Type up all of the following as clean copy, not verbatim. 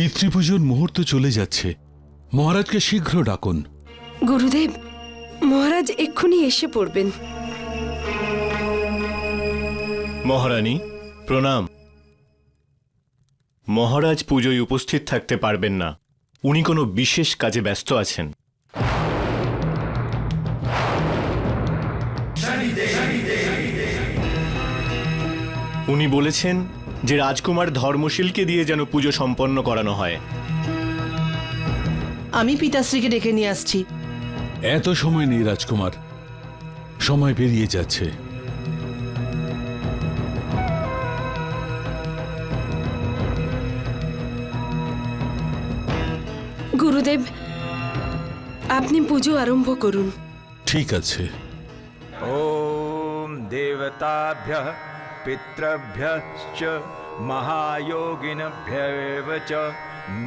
পিতৃপুজোর মুহূর্ত চলে যাচ্ছে, মহারাজকে শীঘ্র ডাকুন। গুরুদেব, মহারাজ এক্ষুনি এসে পড়বেন। মহারানী প্রণাম। মহারাজ পুজোয় উপস্থিত থাকতে পারবেন না, উনি কোনো বিশেষ কাজে ব্যস্ত আছেন। উনি বলেছেন যে রাজকুমার ধর্মশীলকে দিয়ে যেন পুজো সম্পন্ন করানো হয়। আমি পিতাশ্রীকে ডেকে নিয়ে আসছি। এত সময় নেই রাজকুমার, সময় পেরিয়ে যাচ্ছে। গুরুদেব, আপনি পুজো আরম্ভ করুন। ঠিক আছে। ॐ देवताभ्यः पितृभ्यश्च महायोगिनभ्येव च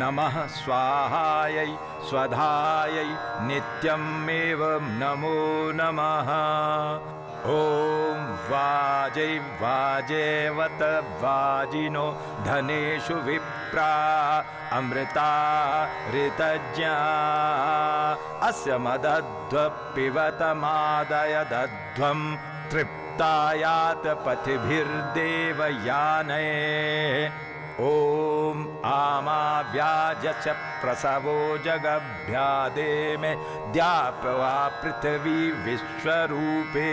नमः स्वाहायै स्वधायै नित्यमेव नमो नमः। ॐ वाजै वाजेवत वाजिनो धनेषु विप्रा अमृता ऋतज्ञा अस्य मदध्व पिबतमादय दध्वं तृप्तायात पथिभिर्देवयाने। ॐ आमाव्याजच प्रसवो जगभ्यादेमे द्यापवा पृथिवी विश्वरूपे।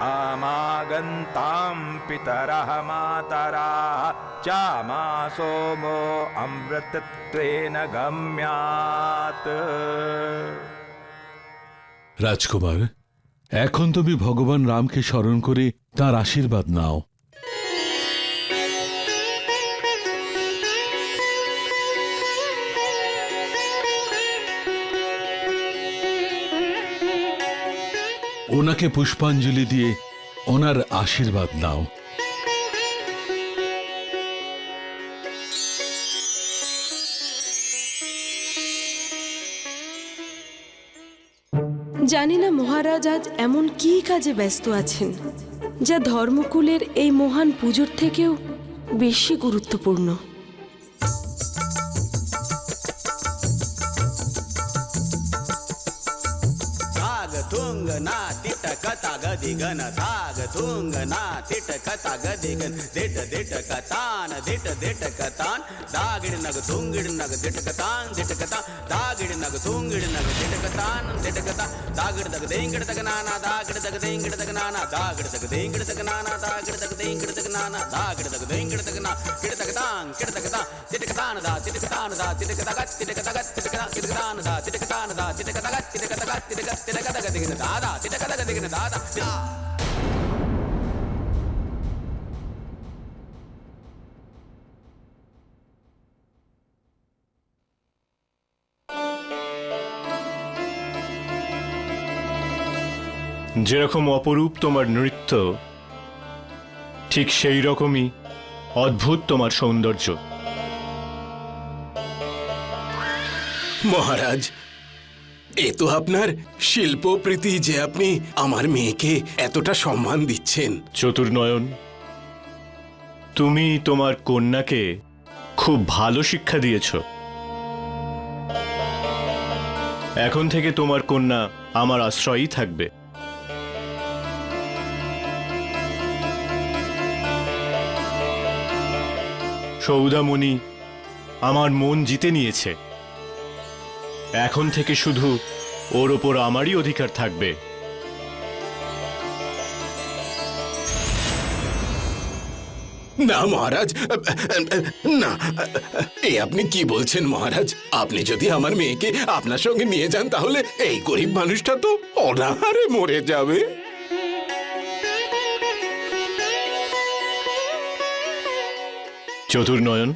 आमागन्तां पितरः मातराः चामा सोमो अमृतत्वेन गम्यात्। রাজকুমার, এখন তুমি ভগবান রামকে স্মরণ করে তাঁর আশীর্বাদ নাও। ওনাকে পুষ্পাঞ্জলি দিয়ে ওনার আশীর্বাদ নাও। জানি না মহারাজ আজ এমন কী কাজে ব্যস্ত আছেন, যা ধর্মকুলের এই মহান পুজোর থেকেও বেশি গুরুত্বপূর্ণ। थुंग ना तिट कथा गदिगन धाग थुंग ना तिट कथा गदिगन दिट दिट कतान दिट दिट कतान दागिड नग थुंगिड नग दिट कतान दिट कता दागिड नग थुंगिड नग दिट कतान दिट कता दागिड दग देंगिड तग नाना दागिड दग देंगिड तग नाना दागिड दग देंगिड तग नाना दागिड दग देंगिड तग नाना दागिड दग देंगिड तग ना किड तग तान तिट कतान दा तिट कतान दा तिट कता गत तिट कता गत तिट कता तिट कतान दा तिट कतान दा तिट कता गत तिट कता गत तिट कता तिट कता गदिगन दादा तिट कता गदिगन दादा। যেরকম অপরূপ তোমার নৃত্য, ঠিক সেই রকমই অদ্ভুত তোমার সৌন্দর্য। মহারাজ, এ তো আপনার শিল্পপ্রীতি যে আপনি আমার মেয়েকে এতটা সম্মান দিচ্ছেন। চতুর্নয়ন, তুমি তোমার কন্যাকে খুব ভালো শিক্ষা দিয়েছ। এখন থেকে তোমার কন্যা আমার আশ্রয়ই থাকবে। সৌদামণি আমার মন জিতে নিয়েছে, এখন থেকে শুধু ওর ওপর আমারই অধিকার থাকবে। না মহারাজ, না, এ আপনি কি বলছেন মহারাজ? আপনি যদি আমার মেয়েকে আপনার সঙ্গে নিয়ে যান তাহলে এই গরিব মানুষটা তো অনাহারে মরে যাবে। চতুর্নয়ন,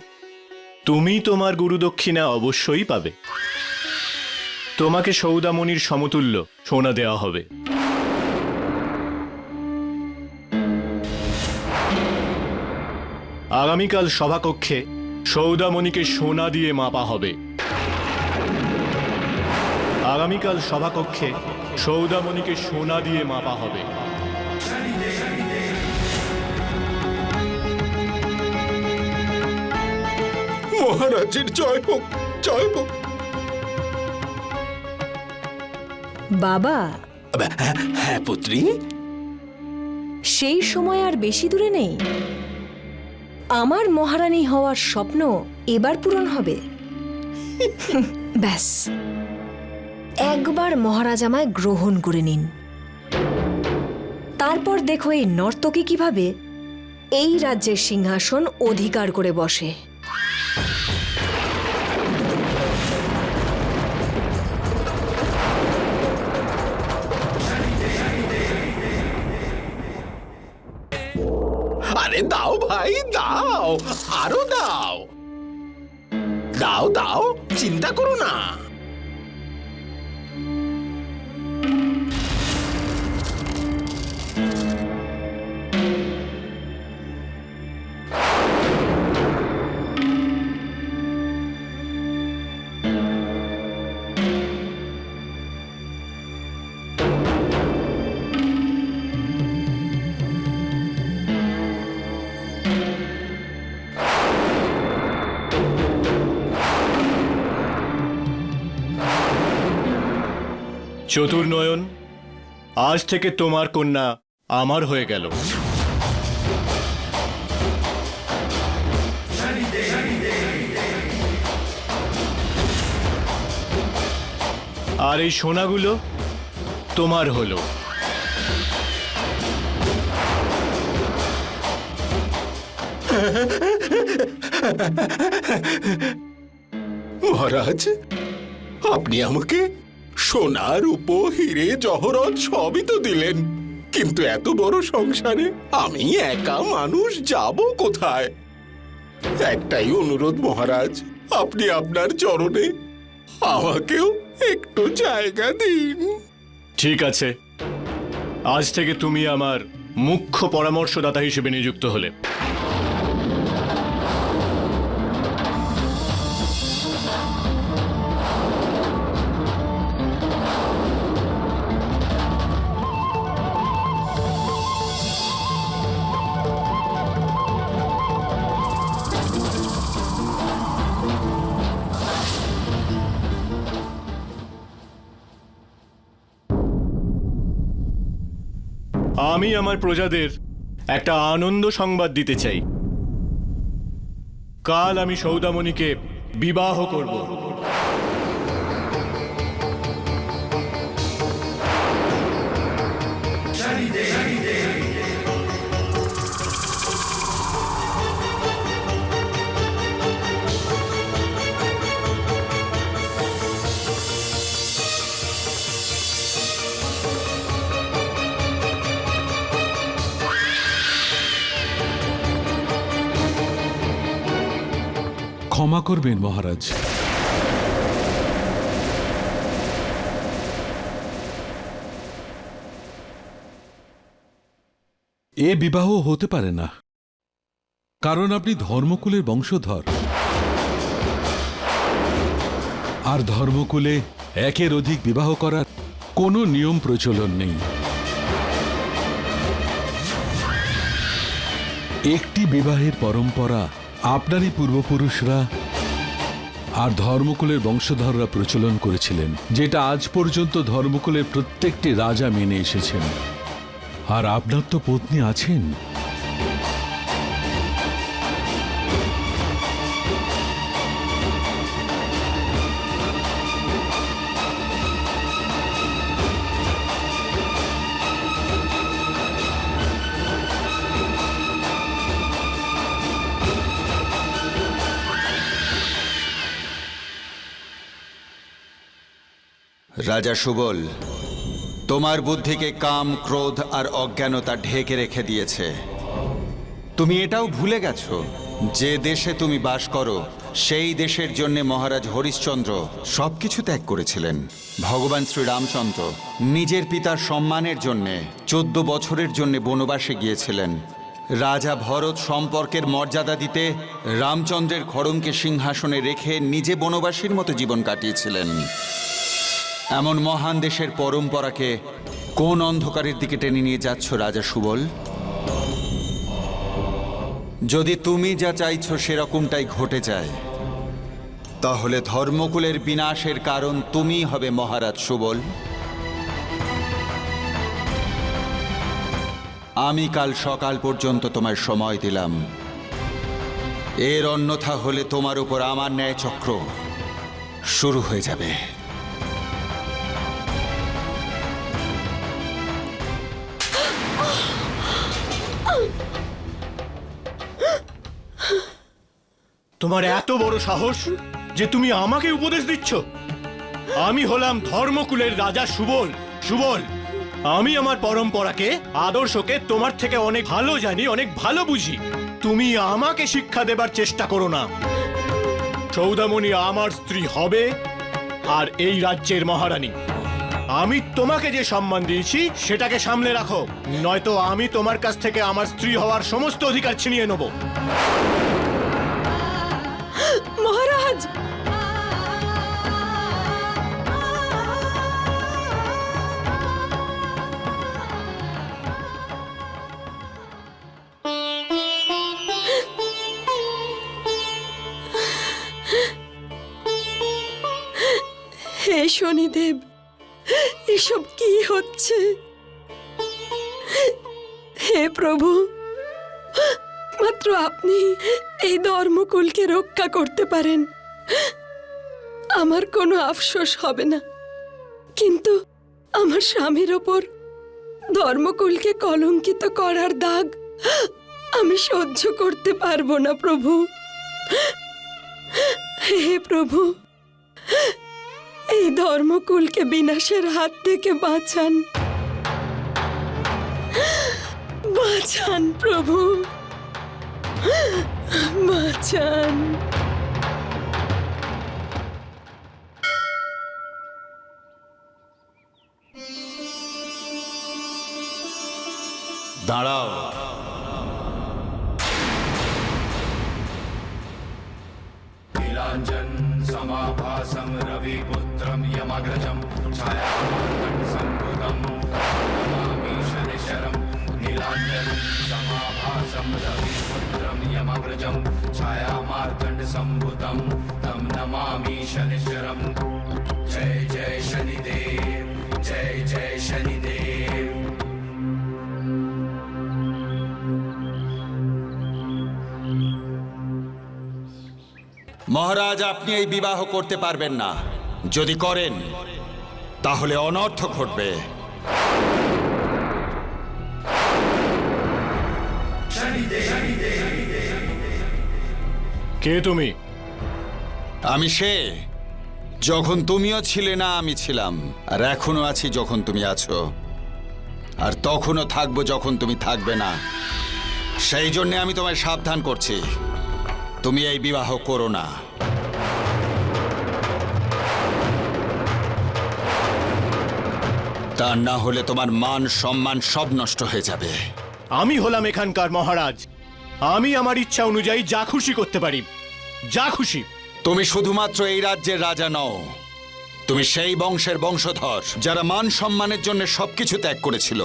তুমি তোমার গুরুদক্ষিণা অবশ্যই পাবে। তোমাকে সৌদামণির সমতুল্য সোনা দেওয়া হবে। আগামীকাল সভাকক্ষে সৌদামণিকে সোনা দিয়ে মাপা হবে। আগামীকাল সভাকক্ষে সৌদামণিকে সোনা দিয়ে মাপা হবে। মহারাজের জয় হোক, জয় হোক। বাবা, হ্যাঁ পুত্রী। সেই সময় আর বেশি দূরে নেই। আমার মহারানী হওয়ার স্বপ্ন এবার পূরণ হবে। ব্যাস, একবার মহারাজ আমায় গ্রহণ করে নিন, তারপর দেখো এই নর্তকী কিভাবে এই রাজ্যের সিংহাসন অধিকার করে বসে। আরে দাও ভাই, দাও, আরো দাও, দাও দাও, চিন্তা করো না। চতুর্নয়ন, আজ থেকে তোমার কন্যা আমার হয়ে গেল। আর এই সোনাগুলো তোমার হলো। মহারাজ, আপনি আমাকে সোনা, রূপো, হিরে, জহরত সবই তো দিলেন, কিন্তু এত বড় সংসারে আমি একা মানুষ যাব কোথায়? একটাই অনুরোধ মহারাজ, আপনি আপনার চরণে আমাকেও একটু জায়গা দিন। ঠিক আছে, আজ থেকে তুমি আমার মুখ্য পরামর্শদাতা হিসেবে নিযুক্ত হলে। আমি আমার প্রজাদের একটা আনন্দ সংবাদ দিতে চাই। কাল আমি সৌদামণিকে বিবাহ করব। ক্ষমা করবেন মহারাজ, এ বিবাহ হতে পারে না, কারণ আপনি ধর্মকুলের বংশধর, আর ধর্মকুলে একের অধিক বিবাহ করার কোনো নিয়ম প্রচলন নেই। একটি বিবাহের পরম্পরা আপনারই পূর্বপুরুষরা আর ধর্মকুলের বংশধররা প্রচলন করেছিলেন, যেটা আজ পর্যন্ত ধর্মকুলের প্রত্যেকটি রাজা মেনে এসেছেন। আর আপনার তো পত্নী আছেন। রাজা সুবল, তোমার বুদ্ধিকে কাম, ক্রোধ আর অজ্ঞানতা ঢেকে রেখে দিয়েছে। তুমি এটাও ভুলে গেছো যে দেশে তুমি বাস করো সেই দেশের জন্য মহারাজ হরিশ্চন্দ্র সবকিছু ত্যাগ করেছিলেন। ভগবান শ্রীরামচন্দ্র নিজের পিতার সম্মানের জন্যে 14 বছরের জন্য বনবাসে গিয়েছিলেন। রাজা ভরত সম্পর্কের মর্যাদা দিতে রামচন্দ্রের খড়মকে সিংহাসনে রেখে নিজে বনবাসীর মতো জীবন কাটিয়েছিলেন। এমন মহান দেশের পরম্পরাকে কোন অন্ধকারের দিকে টেনে নিয়ে যাচ্ছ রাজা সুবল? যদি তুমি যা চাইছো সেরকমটাই ঘটে যায়, তাহলে ধর্মকুলের বিনাশের কারণ তুমি হবে মহারাজ সুবল। আমি কাল সকাল পর্যন্ত তোমায় সময় দিলাম। এর অন্যথা হলে তোমার উপর আমার ন্যায় চক্র শুরু হয়ে যাবে। তোমার এত বড় সাহস যে তুমি আমাকে উপদেশ দিচ্ছ? আমি হলাম ধর্মকুলের রাজা সুবল। সুবল, আমি আমার পরম্পরাকে, আদর্শকে তোমার থেকে অনেক ভালো জানি, অনেক ভালো বুঝি। তুমি আমাকে শিক্ষা দেবার চেষ্টা করো না। সৌদামণি আমার স্ত্রী হবে আর এই রাজ্যের মহারানী। আমি তোমাকে যে সম্মান দিয়েছি সেটাকে সামলে রাখো, নয়তো আমি তোমার কাছ থেকে আমার স্ত্রী হওয়ার সমস্ত অধিকার ছিনিয়ে নেব। মহারাজ, হে শনিদেব, এসব কি হচ্ছে? হে প্রভু, মাত্র আপনি এই ধর্মকুলকে রক্ষা করতে পারেন। আমার কোনো আফসোস হবে না, কিন্তু আমার স্বামীর ওপর ধর্মকুলকে কলঙ্কিত করার দাগ আমি সহ্য করতে পারবো না প্রভু। হে প্রভু, এই ধর্মকুলকে বিনাশের হাত থেকে বাঁচান, বাঁচান প্রভু, বাঁচান। দাঁড়াও। नीलाञ्जन समाभासं रविपुत्रं यमग्रजं छायामार्तण्डसम्भुतं नमामि शनिश्चरं। नीलाञ्जन समाभासं रविपुत्रं यमग्रजं छायामार्तण्डसम्भुतं तं नमामि शनिश्चरं। जय जय शनिदेव, जय जय शनिदेव। মহারাজ, আপনি এই বিবাহ করতে পারবেন না। যদি করেন তাহলে অনর্থ ঘটবে। কে তুমি? আমি সে, যখন তুমিও ছিলে না আমি ছিলাম, আর এখনো আছি যখন তুমি আছো, আর তখনও থাকবো যখন তুমি থাকবে না। সেই জন্যে আমি তোমায় সাবধান করছি, তুমি এই বিবাহ করো না। তা না হলে তোমার মান সম্মান সব নষ্ট হয়ে যাবে। আমি হলাম এখানকার মহারাজ। আমি আমার ইচ্ছা অনুযায়ী যা খুশি করতে পারি, যা খুশি। তুমি শুধুমাত্র এই রাজ্যের রাজা নও, তুমি সেই বংশের বংশধর যারা মান সম্মানের জন্য সবকিছু ত্যাগ করেছিল।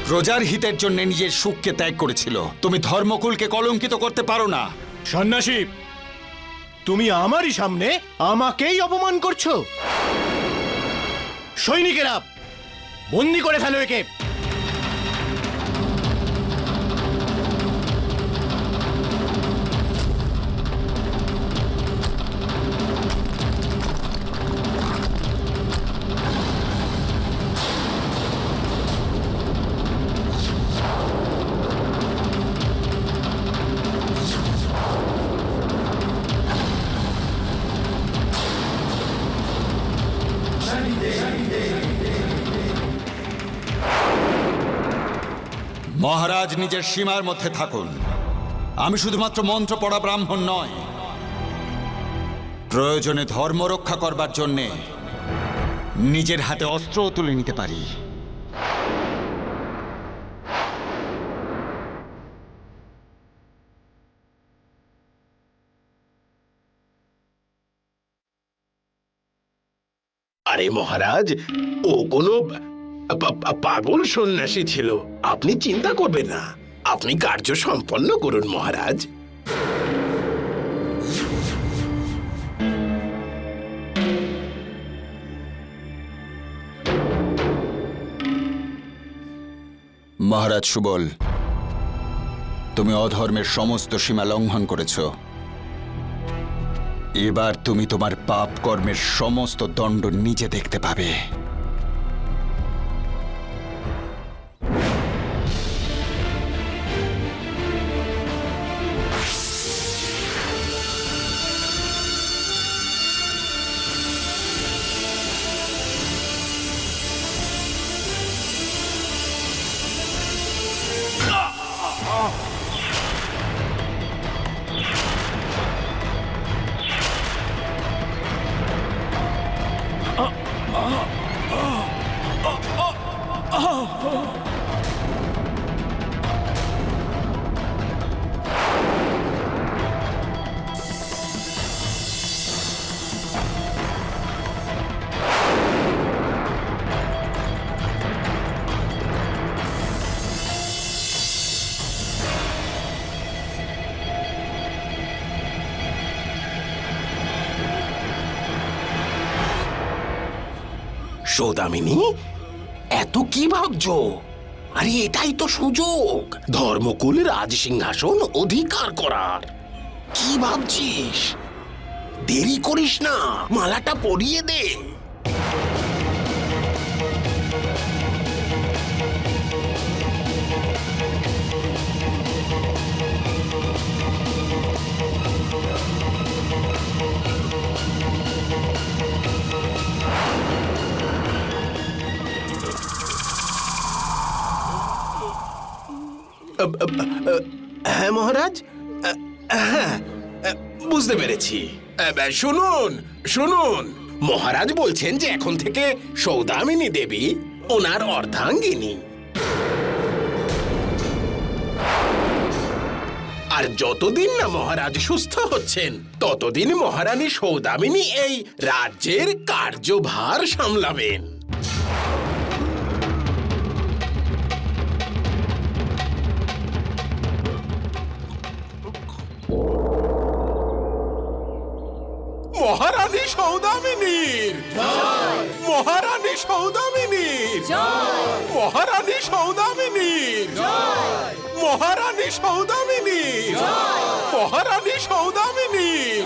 প্রজার হিতের জন্য নিজের সুখকে ত্যাগ করেছিল। তুমি ধর্মকুলকে কলঙ্কিত করতে পারো না। সন্ন্যাসী, তুমি আমারই সামনে আমাকেই অপমান করছো। সৈনিকেরা, বন্দি করে ফেলো একে। মহারাজ, নিজের সীমার মধ্যে থাকুন। আমি শুধুমাত্র মন্ত্র পড়া ব্রাহ্মণ নয়, প্রয়োজনে ধর্ম রক্ষা করবার জন্যে নিজের হাতে অস্ত্রও তুলে নিতে পারি। আরে মহারাজ, ও কোনো পাগল সন্ন্যাসী ছিল। আপনি চিন্তা করবেন না, আপনি কার্য সম্পন্ন করুন মহারাজ। মহারাজ সুবল, তুমি অধর্মের সমস্ত সীমা লঙ্ঘন করেছ। এবার তুমি তোমার পাপ কর্মের সমস্ত দণ্ড নিজে দেখতে পাবে। সৌদামিনী, এত কি ভাবছো? আরে এটাই তো সুযোগ ধর্মকুল রাজসিংহাসন অধিকার করার। কি ভাবছিস? দেরি করিস না, মালাটা পরিয়ে দে। হ্যাঁ মহারাজ, হ্যাঁ বুঝতে পেরেছি। শুনুন শুনুন, মহারাজ বলছেন যে এখন থেকে সৌদামিনী দেবী ওনার অর্ধাঙ্গিনী, আর যতদিন না মহারাজ সুস্থ হচ্ছেন ততদিন মহারানী সৌদামিনী এই রাজ্যের কার্যভার সামলাবেন। মহারানী সৌদামিনীর মহারানী সৌদামিনীর মহারানী সৌদামিনীর মহারানী সৌদামিনীর মহারানী সৌদামিনীর।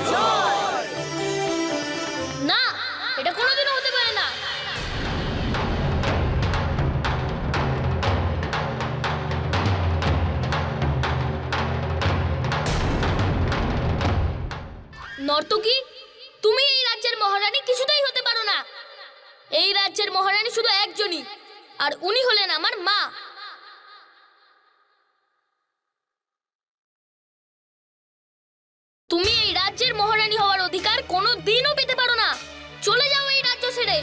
না, এটা কোনোদিনও হতে পারে না। নর্তকী, তুমি এই রাজ্যের মহারানী কিছুতেই হতে পারো না। এই রাজ্যের মহারানী শুধু একজনই, আর উনি হলেন আমার মা। তুমি এই রাজ্যের মহারানী হওয়ার অধিকার কোনোদিনও পেতে পারো না। চলে যাও এই রাজ্য ছেড়ে।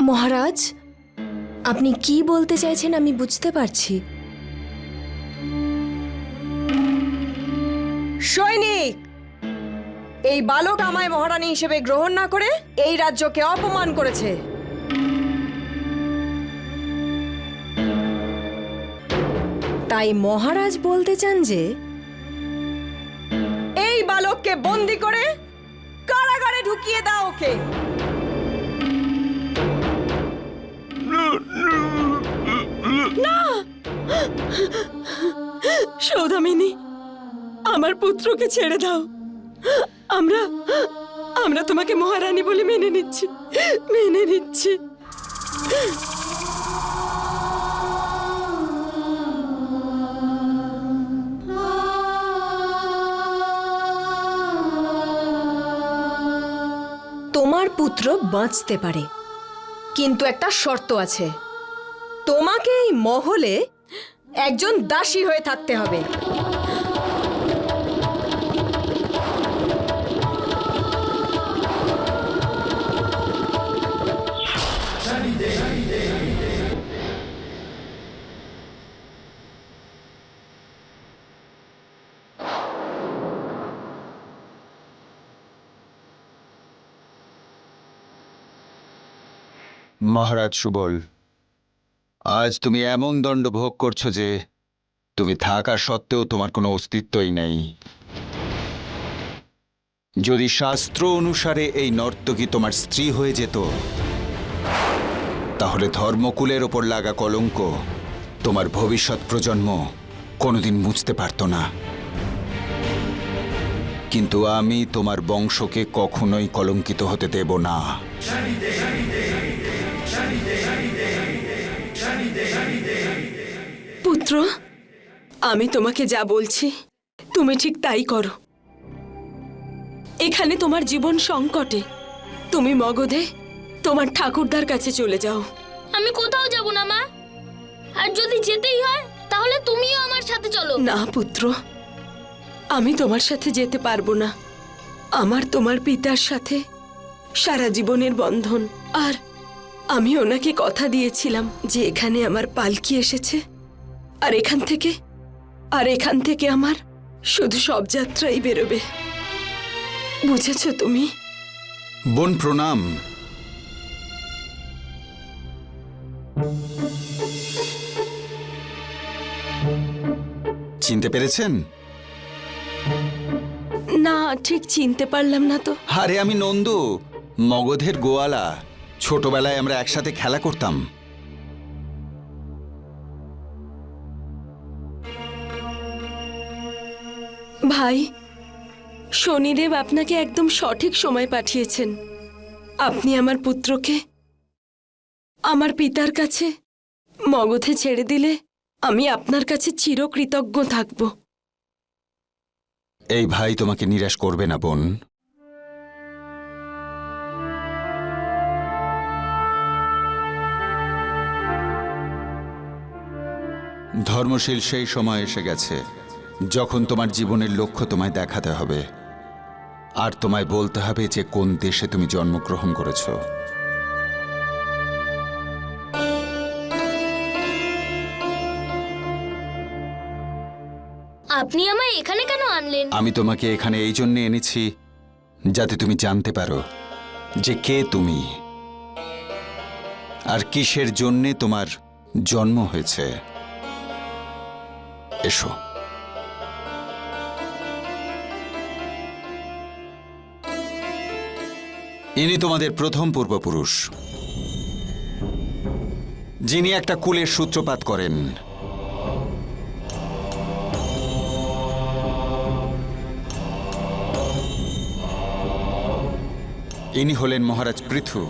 মহারাজ, আপনি কি বলতে চাইছেন আমি বুঝতে পারছি। সৈনিক, এই বালক আমায় মহারানী হিসেবে গ্রহণ না করে এই রাজ্যকে অপমান করেছে। তাই মহারাজ বলতে চান যে এই বালককে বন্দি করে কারাগারে ঢুকিয়ে দাও ওকে। না, সৌদামিনী, আমার পুত্রকে ছেড়ে দাও। আমরা তোমাকে মহারানী বলে মেনে নিচ্ছি। তোমার পুত্র বাঁচতে পারে, কিন্তু একটা শর্ত আছে। তোমাকে এই মহলে একজন দাসী হয়ে থাকতে হবে। মহারাজ সুবল, আজ তুমি এমন দণ্ড ভোগ করছো যে তুমি থাকা সত্ত্বেও তোমার কোনো অস্তিত্বই নেই। যদি শাস্ত্র অনুসারে এই নর্তকী তোমার স্ত্রী হয়ে যেত তাহলে ধর্মকুলের ওপর লাগা কলঙ্ক তোমার ভবিষ্যৎ প্রজন্ম কোনোদিন মুছতে পারতো না। কিন্তু আমি তোমার বংশকে কখনোই কলঙ্কিত হতে দেব না। পুত্র, আমি তোমাকে যা বলছি তুমি ঠিক তাই করো। এখানে তোমার জীবন সংকটে, তুমি মগধে তোমার ঠাকুরদার কাছে চলে যাও। আমি কোথাও যাব না মা, আর যদি যেতেই হয় তাহলে তুমিও আমার সাথে চলো। না পুত্র, আমি তোমার সাথে যেতে পারবো না। আমার তোমার পিতার সাথে সারা জীবনের বন্ধন, আর আমি ওনাকে কথা দিয়েছিলাম যে এখানে আমার পালকি এসেছে, আর এখান থেকে আমার শুধু সব যাত্রাই বেরোবে। বুঝেছো তুমি? বোন প্রণাম। চিনতে পেরেছেন? না, ঠিক চিনতে পারলাম না তো। আরে আমি নন্দু, মগধের গোয়ালা। ছোটবেলায় আমরা একসাথে খেলা করতাম। ভাই, শনিদেব আপনাকে একদম সঠিক সময় পাঠিয়েছেন। আপনি আমার পুত্রকে আমার পিতার কাছে মগধে ছেড়ে দিলে আমি আপনার কাছে চিরকৃতজ্ঞ থাকব। এই ভাই তোমাকে নিরাশ করবে না বোন। ধর্মশীল সেই সময় এসে গেছে যখন তোমার জীবনের লক্ষ্য তোমায় দেখাতে হবে, আর তোমায় বলতে হবে যে কোন দেশে তুমি জন্মগ্রহণ করেছ। আপনি আমায় এখানে কেন আনলেন? আমি তোমাকে এখানে এই জন্য এনেছি যাতে তুমি জানতে পারো যে কে তুমি আর কিসের জন্যে তোমার জন্ম হয়েছে। এসো। ইনি তোমাদের প্রথম পূর্বপুরুষ, যিনি একটা কুলের সূত্রপাত করেন। ইনি হলেন মহারাজ পৃথু,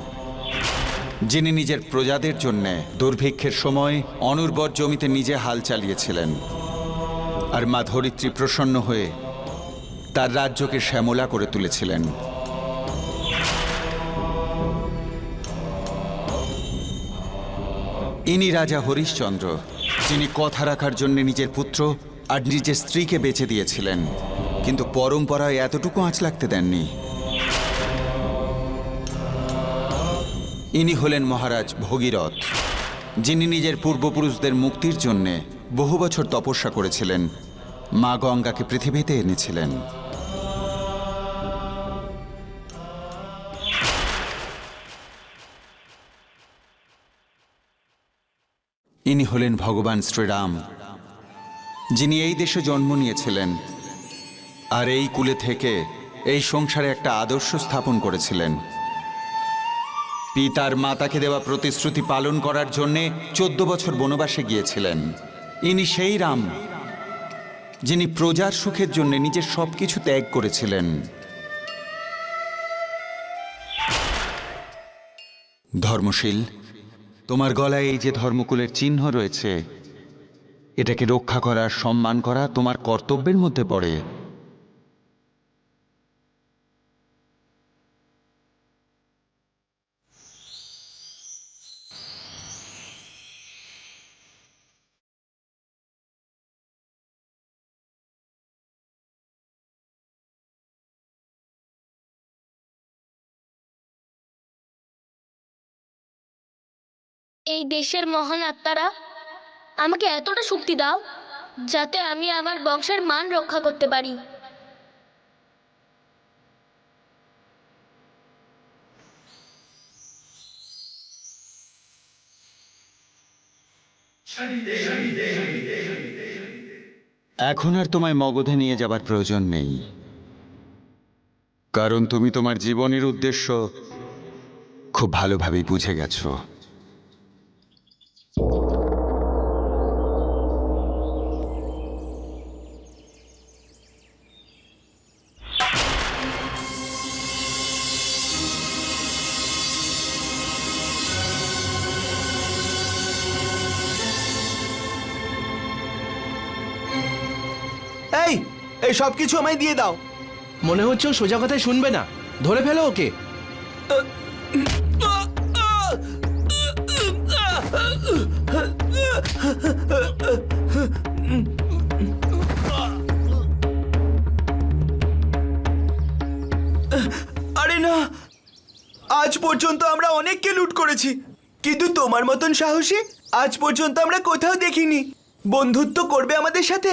যিনি নিজের প্রজাদের জন্য দুর্ভিক্ষের সময় অনুর্বর জমিতে নিজে হাল চালিয়েছিলেন, আর মা ধরিত্রী প্রসন্ন হয়ে তার রাজ্যকে শ্যামলা করে তুলেছিলেন। ইনি রাজা হরিশ্চন্দ্র, যিনি কথা রাখার জন্য নিজের পুত্র আর নিজের স্ত্রীকে বেঁচে দিয়েছিলেন, কিন্তু পরম্পরায় এতটুকু আঁচ লাগতে দেননি। ইনি হলেন মহারাজ ভগীরথ, যিনি নিজের পূর্বপুরুষদের মুক্তির জন্য বহু বছর তপস্যা করেছিলেন, মা গঙ্গাকে পৃথিবীতে এনেছিলেন। ইনি হলেন ভগবান শ্রীরাম, যিনি এই দেশে জন্ম নিয়েছিলেন আর এই কুলে থেকে এই সংসারে একটা আদর্শ স্থাপন করেছিলেন। পিতার মাতাকে দেওয়া প্রতিশ্রুতি পালন করার জন্যে 14 বছর বনবাসে গিয়েছিলেন। ইনি সেই রাম, যিনি প্রজার সুখের জন্য নিজের সবকিছু ত্যাগ করেছিলেন। ধর্মশীল, তোমার গলায় এই যে ধর্মকুলের চিহ্ন রয়েছে, এটাকে রক্ষা করা, সম্মান করা তোমার কর্তব্যের মধ্যে পড়ে। এই দেশের মহান আত্মারা আমাকে এতটা শক্তি দাও যাতে আমি আমার বংশের মান রক্ষা করতে পারি। এখন আর তোমায় মগধে নিয়ে যাবার প্রয়োজন নেই, কারণ তুমি তোমার জীবনের উদ্দেশ্য খুব ভালোভাবেই বুঝে গেছো। এই সব কিছু আমায় দিয়ে দাও। মনে হচ্ছে ও সোজা কথায় শুনবে না, ধরে ফেলো ওকে। আরে না, আজ পর্যন্ত আমরা অনেককে লুট করেছি, কিন্তু তোমার মতন সাহসী আজ পর্যন্ত আমরা কোথাও দেখিনি। বন্ধুত্ব করবে আমাদের সাথে?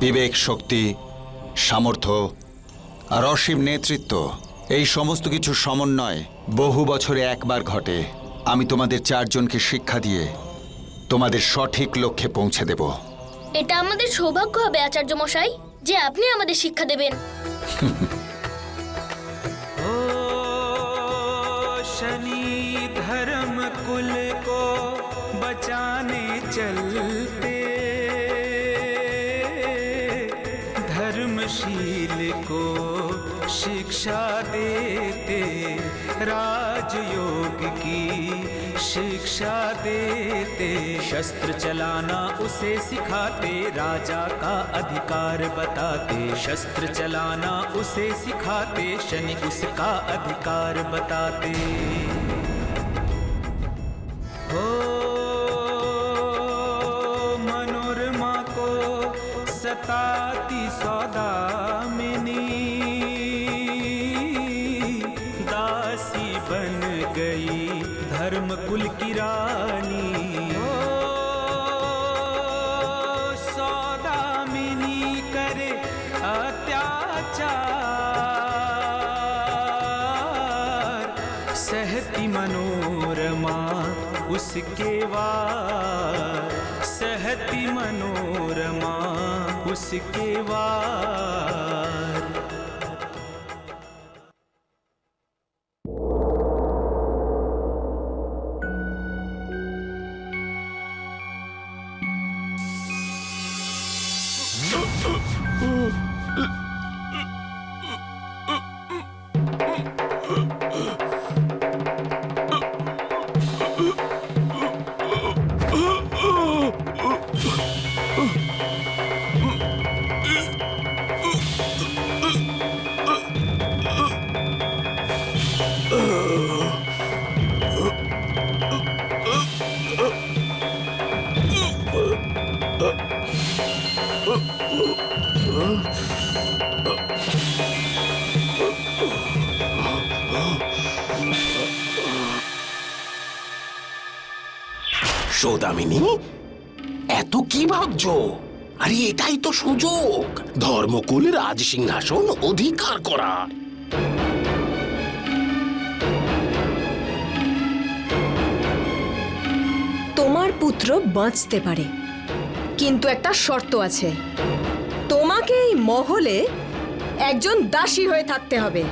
বিবেক, শক্তি, সামর্থ্য আর অসীম নেতৃত্ব, এই সমস্ত কিছু সমন্বয় বহু বছরে একবার ঘটে। আমি তোমাদের চারজনকে শিক্ষা দিয়ে তোমাদের সঠিক লক্ষ্যে পৌঁছে দেব। এটা আমাদের সৌভাগ্য হবে আচার্য মশাই যে আপনি আমাদের শিক্ষা দেবেন। शनि धर्म कुल को बचाने चलते, धर्मशील को शिक्षा देते, राजयोग की शिक्षा देते, शस्त्र चलाना उसे सिखाते, राजा का अधिकार बताते, शस्त्र चलाना उसे सिखाते, शनि उसका अधिकार बताते। ओ मनोरमा को सताती सौदामिनी, दासी बन गई धर्म कुल की रानी। ओ सौदामिनी करे अत्याचार, सहती मनोरमा उसके वार, सहती मनोरमा उसके वार। সৌদামিনী, এত কি ভাবছো? আরে এটাই তো সুযোগ, ধর্মকুল রাজ সিংহাসন অধিকার করা। তোমার পুত্র বাঁচতে পারে, কিন্তু একটা শর্ত আছে। তোমাকে এই মহলে একজন দাসী হয়ে থাকতে হবে।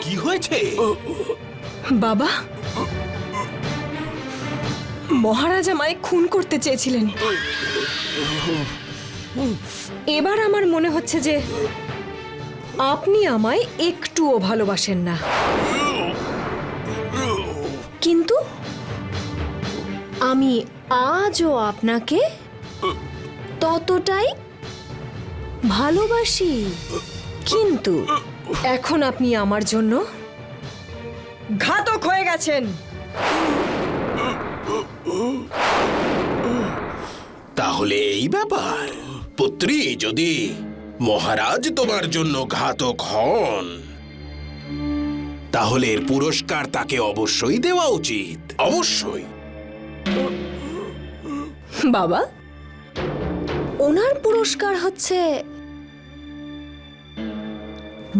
কি হয়েছে বাবা? মহারাজ আমায় খুন করতে চেয়েছিলেন। এবার আমার মনে হচ্ছে যে আপনি আমায় একটুও ভালোবাসেন না, কিন্তু আমি আজও আপনাকে ততটাই ভালোবাসি। কিন্তু এখন আপনি আমার জন্য ঘাতক হয়ে গেছেন। তাহলে এই ব্যাপার? পুত্রী, যদি মহারাজ তোমার জন্য ঘাতক হন, তাহলে এর পুরস্কার তাকে অবশ্যই দেওয়া উচিত। অবশ্যই। বাবা, ওনার পুরস্কার হচ্ছে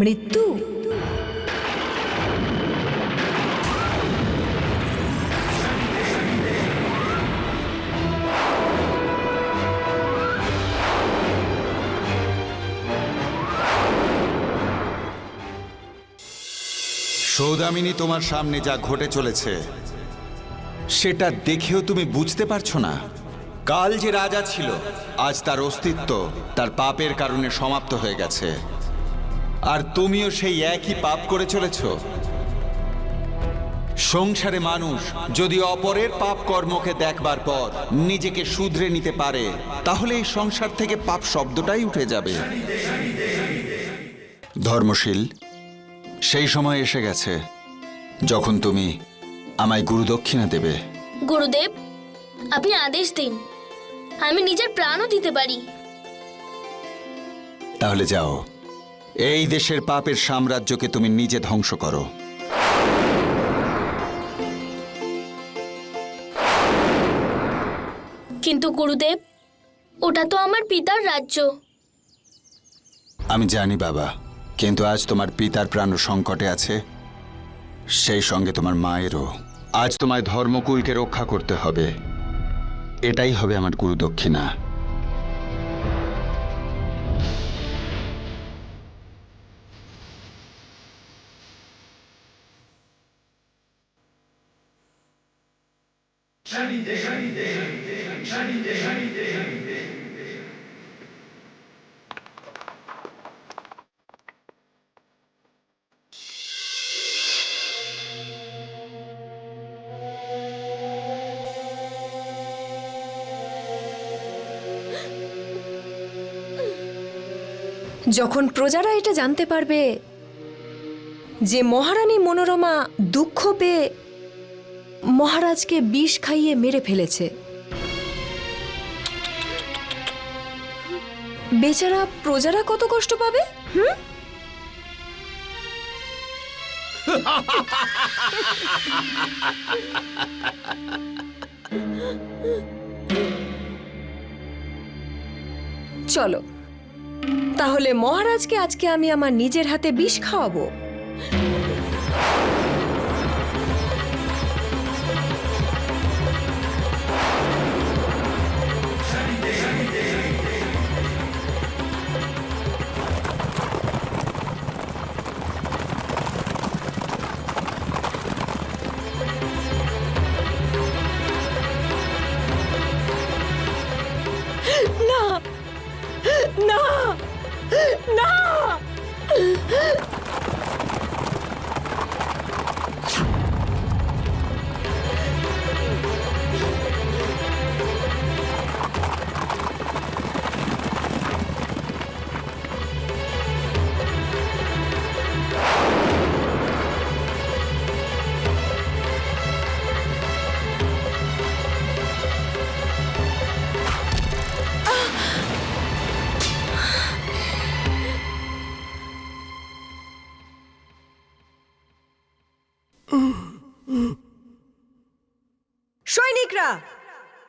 মৃত্যু। সৌদামিনী, তোমার সামনে যা ঘটে চলেছে সেটা দেখেও তুমি বুঝতে পারছো না? কাল যে রাজা ছিল আজ তার অস্তিত্ব তার পাপের কারণে সমাপ্ত হয়ে গেছে, আর তুমিও সেই একই পাপ করে চলেছ। সংসারে মানুষ যদি অপরের পাপ কর্মকে দেখবার পর নিজেকে শুধরে নিতে পারে তাহলে এই সংসার থেকে পাপ শব্দটাই উঠে যাবে। ধর্মশীল, সেই সময় এসে গেছে যখন তুমি আমায় গুরুদক্ষিণা দেবে। গুরুদেব, আপনি আদেশ দিন, আমি নিজের প্রাণও দিতে পারি। তাহলে যাও, এই দেশের পাপের সাম্রাজ্যকে তুমি নিজে ধ্বংস করো। কিন্তু গুরুদেব, ওটা তো আমার পিতার রাজ্য। আমি জানি বাবা, কিন্তু আজ তোমার পিতার প্রাণ সংকটে আছে, সেই সঙ্গে তোমার মায়েরও। আজ তোমায় ধর্মকুলকে রক্ষা করতে হবে, এটাই হবে আমার গুরুদক্ষিণা। যখন প্রজারা এটা জানতে পারবে যে মহারানী মনোরমা দুঃখ পেয়ে মহারাজকে বিষ খাইয়ে মেরে ফেলেছে, বেচারা প্রজারা কত কষ্ট পাবে। চলো তাহলে মহারাজকে আজকে আমি আমার নিজের হাতে বিষ খাওয়াবো। না না না, সৈনিকরা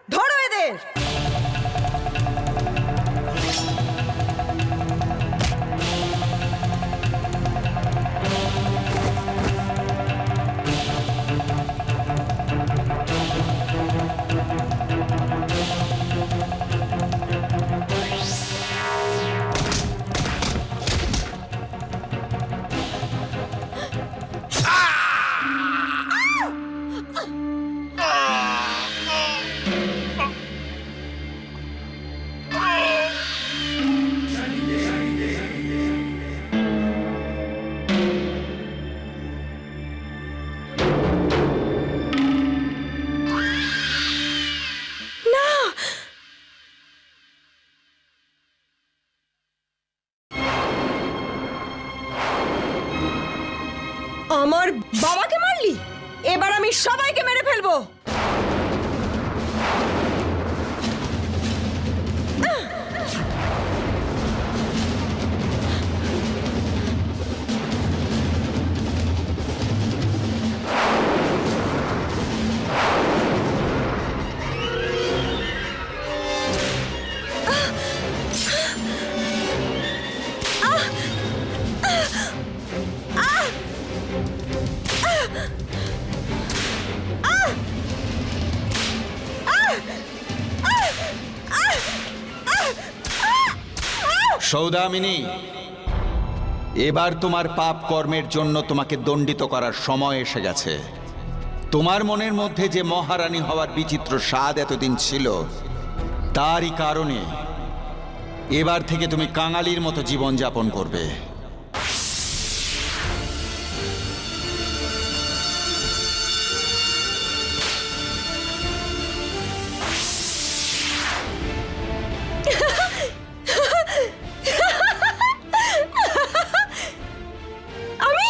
ধরো এদের। আমার বাবাকে মারলি, এবার আমি সবাইকে মেরে ফেলবো। সৌদামিনী, এবার তোমার পাপ কর্মের জন্য তোমাকে দণ্ডিত করার সময় এসে গেছে। তোমার মনের মধ্যে যে মহারানী হওয়ার বিচিত্র স্বাদ এতদিন ছিল, তারই কারণে এবার থেকে তুমি কাঙালির মতো জীবনযাপন করবে। আমি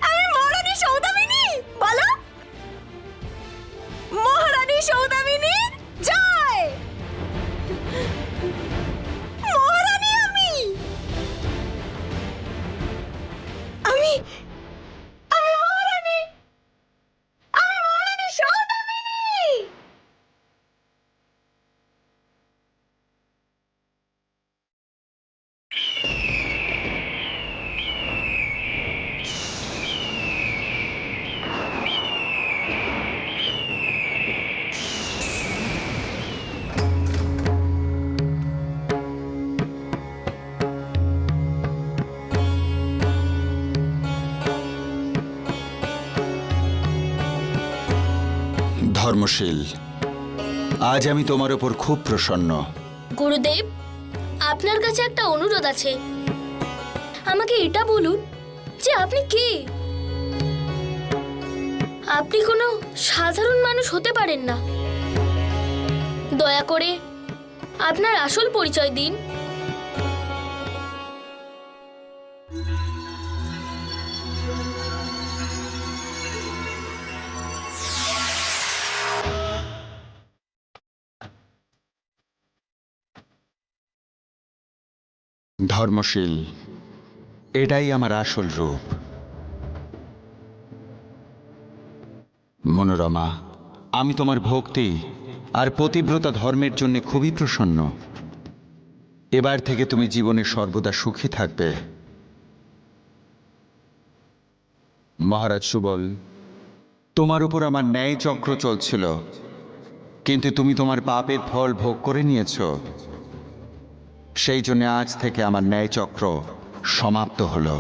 আমি মহারানী সৌদামিনী, বলো মহারানী সৌদামিনী জয়। মহারানী আমি আমি আমি মহারানী, আমি মহারানী সৌদামিনী। ধর্মশীল, আজ আমি তোমার ওপর খুব প্রসন্ন। গুরুদেব, আপনার কাছে একটা অনুরোধ আছে। আমাকে এটা বলুন যে আপনি কে? আপনি কোনো সাধারণ মানুষ হতে পারেন না। দয়া করে আপনার আসল পরিচয় দিন। ধর্মশীল, এটাই আমার আসল রূপ। মনোরমা, আমি তোমার ভক্তি আর পতিব্রতা ধর্মের জন্য খুবই প্রসন্ন। এবার থেকে তুমি জীবনে সর্বদা সুখী থাকবে। মহারাজ সুবল, তোমার উপর আমার ন্যায় চক্র চলছিল, কিন্তু তুমি তোমার পাপের ফল ভোগ করে নিয়েছো। সেই জন্য আজ থেকে আমার ন্যায় চক্র সমাপ্ত হলো।